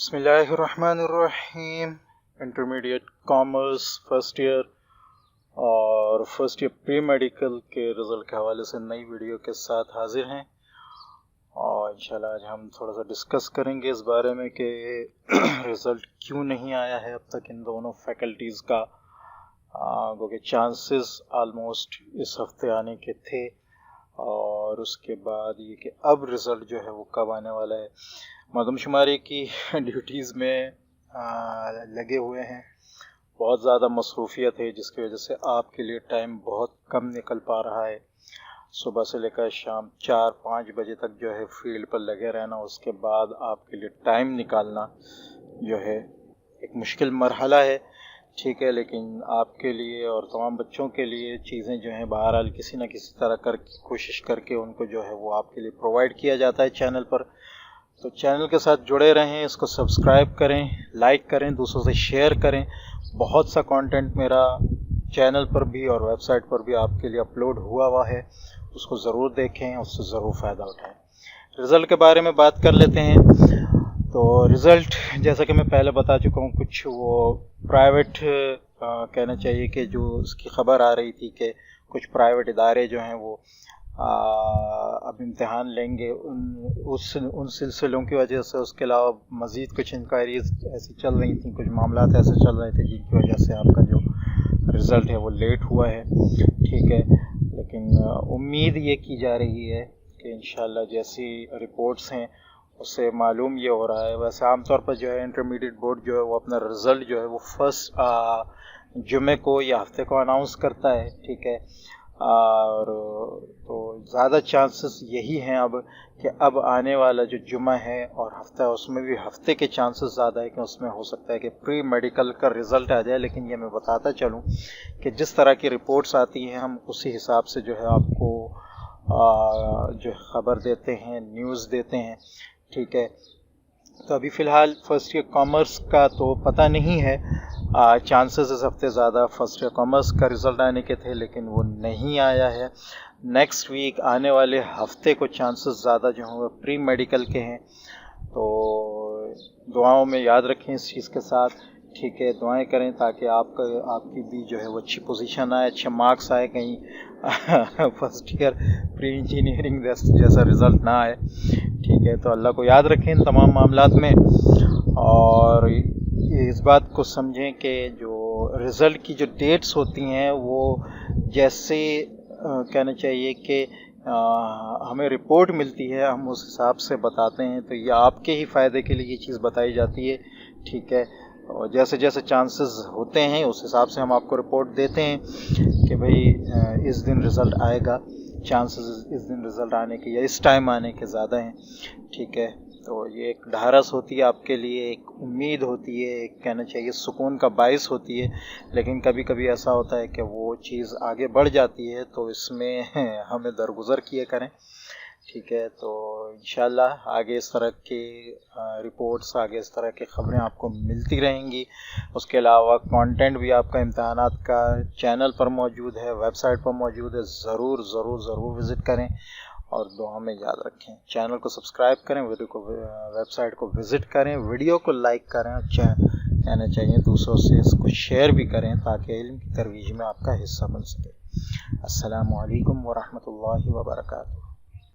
बिस्मिल्लाहिर्रहमानिर्रहीम। Intermediate commerce first year और first year pre medical के रिज़ल्ट के हवाले से नई वीडियो के साथ हाजिर हैं और इंशाल्लाह आज हम थोड़ा सा डिस्कस करेंगे इस बारे में कि रिज़ल्ट क्यों नहीं आया है अब तक इन दोनों फैकल्टीज़ का, क्योंकि चांसेस आलमोस्ट इस हफ्ते आने के थे और उसके बाद ये कि अब रिज़ल्ट जो है वो कब आने वाला है। मरदमशुमारी की ड्यूटीज़ में लगे हुए हैं, बहुत ज़्यादा मसरूफियत है जिसकी वजह से आपके लिए टाइम बहुत कम निकल पा रहा है। सुबह से लेकर शाम 4-5 बजे तक जो है फील्ड पर लगे रहना, उसके बाद आपके लिए टाइम निकालना जो है एक मुश्किल मरहला है, ठीक है। लेकिन आपके लिए और तमाम बच्चों के लिए चीज़ें जो हैं बहरहाल किसी न किसी तरह कोशिश करके उनको जो है वो आपके लिए प्रोवाइड किया जाता है चैनल पर। तो चैनल के साथ जुड़े रहें, इसको सब्सक्राइब करें, लाइक करें, दूसरों से शेयर करें। बहुत सा कंटेंट मेरा चैनल पर भी और वेबसाइट पर भी आपके लिए अपलोड हुआ है, उसको ज़रूर देखें, उससे ज़रूर फ़ायदा उठाएं। रिज़ल्ट के बारे में बात कर लेते हैं। तो रिज़ल्ट जैसा कि मैं पहले बता चुका हूँ, कुछ वो प्राइवेट कहना चाहिए कि जो उसकी ख़बर आ रही थी कि कुछ प्राइवेट इदारे जो हैं वो अब इम्तिहान लेंगे, उन सिलसिलों की वजह से, उसके अलावा मज़ीद कुछ इंक्वायरीज ऐसी चल रही थी, कुछ मामलात ऐसे चल रहे थे जिनकी वजह से आपका जो रिज़ल्ट है वो लेट हुआ है, ठीक है। लेकिन उम्मीद ये की जा रही है कि इंशाल्लाह जैसी रिपोर्ट्स हैं उससे मालूम ये हो रहा है। वैसे आमतौर पर जो है इंटरमीडिएट बोर्ड जो है वो अपना रिज़ल्ट जो है वो फर्स्ट जुमे को या हफ्ते को अनाउंस करता है, ठीक है। और तो ज़्यादा चांसेस यही हैं अब कि अब आने वाला जो जुमा है और हफ्ता है उसमें भी हफ्ते के चांसेस ज़्यादा है कि उसमें हो सकता है कि प्री मेडिकल का रिज़ल्ट आ जाए। लेकिन ये मैं बताता चलूँ कि जिस तरह की रिपोर्ट्स आती हैं हम उसी हिसाब से जो है आपको जो ख़बर देते हैं, न्यूज़ देते हैं, ठीक है। तो अभी फ़िलहाल फर्स्ट ईयर कॉमर्स का तो पता नहीं है, चांसेस इस हफ्ते ज़्यादा फर्स्ट ईयर कॉमर्स का रिज़ल्ट आने के थे लेकिन वो नहीं आया है। नेक्स्ट वीक आने वाले हफ्ते को चांसेस ज़्यादा जो हैं वो प्री मेडिकल के हैं। तो दुआओं में याद रखें इस चीज़ के साथ, ठीक है। दुआएं करें ताकि आपकी भी जो है वो अच्छी पोजीशन आए, अच्छे मार्क्स आए, कहीं फर्स्ट ईयर प्री इंजीनियरिंग जैसा रिज़ल्ट ना आए, ठीक है। तो अल्लाह को याद रखें इन तमाम मामलात में और इस बात को समझें कि जो रिज़ल्ट की जो डेट्स होती हैं वो जैसे कहना चाहिए कि हमें रिपोर्ट मिलती है हम उस हिसाब से बताते हैं, तो ये आपके ही फ़ायदे के लिए ये चीज़ बताई जाती है, ठीक है। और जैसे जैसे चांसेस होते हैं उस हिसाब से हम आपको रिपोर्ट देते हैं कि भाई इस दिन रिज़ल्ट आएगा, चांसेस इस दिन रिज़ल्ट आने के या इस टाइम आने के ज़्यादा हैं, ठीक है। तो ये एक ढारस होती है आपके लिए, एक उम्मीद होती है, एक कहना चाहिए सुकून का बाइस होती है। लेकिन कभी कभी ऐसा होता है कि वो चीज़ आगे बढ़ जाती है, तो इसमें हमें दरगुजर किए करें, ठीक है। तो इंशाल्लाह आगे इस तरह की रिपोर्ट्स, आगे इस तरह की ख़बरें आपको मिलती रहेंगी। उसके अलावा कंटेंट भी आपका इम्तहानात का चैनल पर मौजूद है, वेबसाइट पर मौजूद है, ज़रूर ज़रूर ज़रूर विज़िट करें और दुआ में याद रखें। चैनल को सब्सक्राइब करें, वीडियो को वेबसाइट को विज़िट करें, वीडियो को लाइक करें, अच्छा कहना चाहिए दूसरों से इसको शेयर भी करें ताकि इल्म की तरोीज में आपका हिस्सा बन सके। अस्सलामु अलैकुम व रहमतुल्लाहि व बरकातुहू।